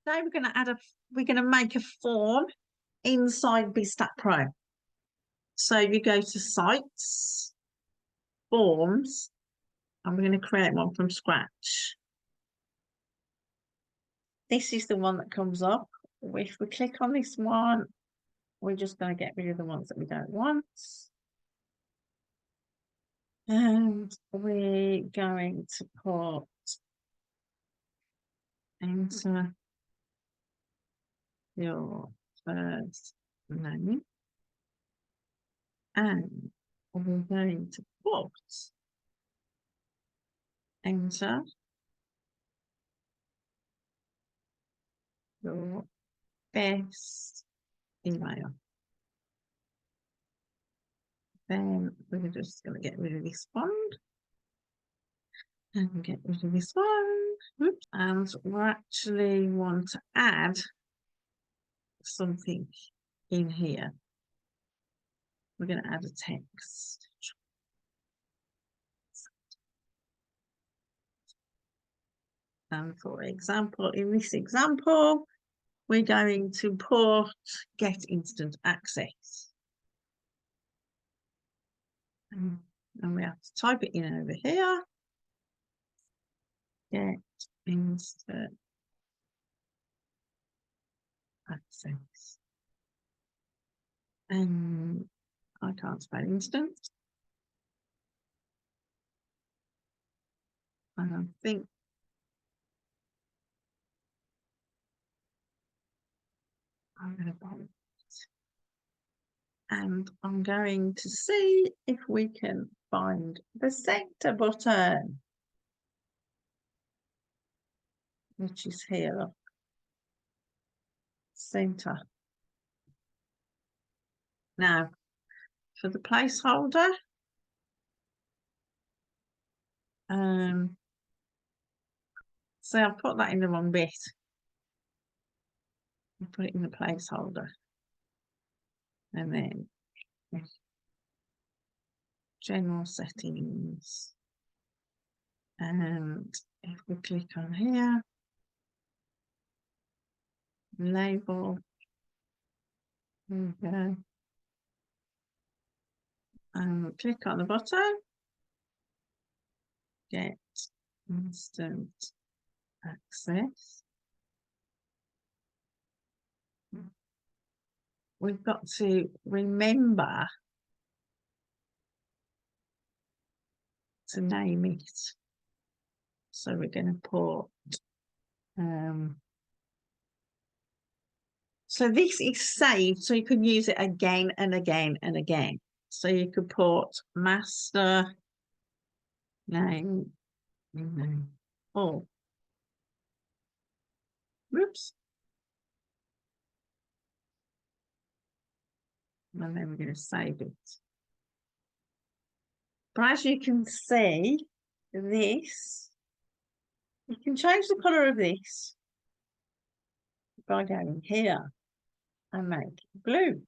Today we're going to make a form inside bistackpro. So you go to sites, forms, and we're going to create one from scratch. This is the one that comes up. If we click on this one, we're just going to get rid of the ones that we don't want. And we're going to put enter your first name. And we're going to put enter your best email. Then we're just going to get rid of this one and get rid of this one. Oops. And we actually want to add something in here. We're going to add a text. And for example, in this example, we're going to put get instant access. And we have to type it in over here. Get instant access. And I can't spell instant. I don't think. I'm going to buy it. And I'm going to see if we can find the center button, which is here. Look. Center. Now, for the placeholder, so I'll put that in the wrong bit. I'll put it in the placeholder. And then general settings. And if we click on here, label, there we go. And click on the button, get instant access. We've got to remember to name it. So we're going to put, so this is saved, so you can use it again and again and again. So you could put master name. Oh, whoops. And then we're going to save it. But as you can see, this, you can change the colour of this by going here and make it blue.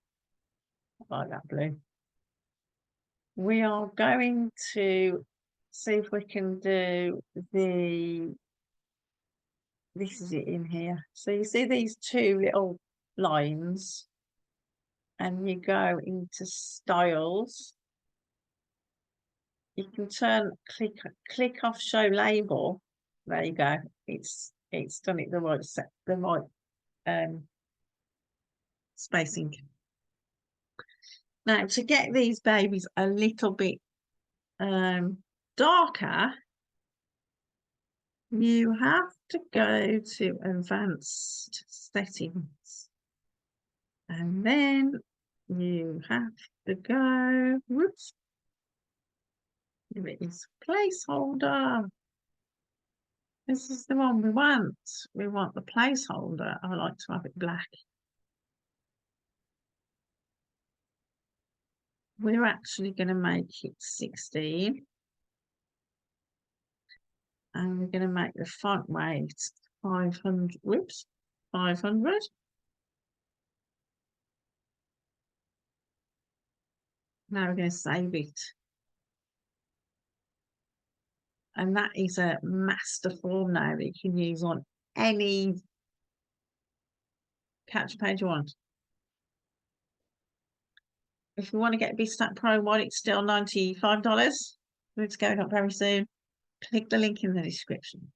I like that blue. We are going to see if we can do this is it in here. So you see these two little lines and you go into styles. You can click off show label. There you go. It's done it the right spacing. Now to get these babies a little bit darker, you have to go to advanced settings and then you have to go, whoops, here it is, placeholder. This is the one we want. We want the placeholder. I like to have it black. We're actually going to make it 16. And we're going to make the font weight 500. Whoops, 500. Now we're going to save it. And that is a master form now that you can use on any capture page you want. If you want to get bistackpro while it's still $95, it's going up very soon. Click the link in the description.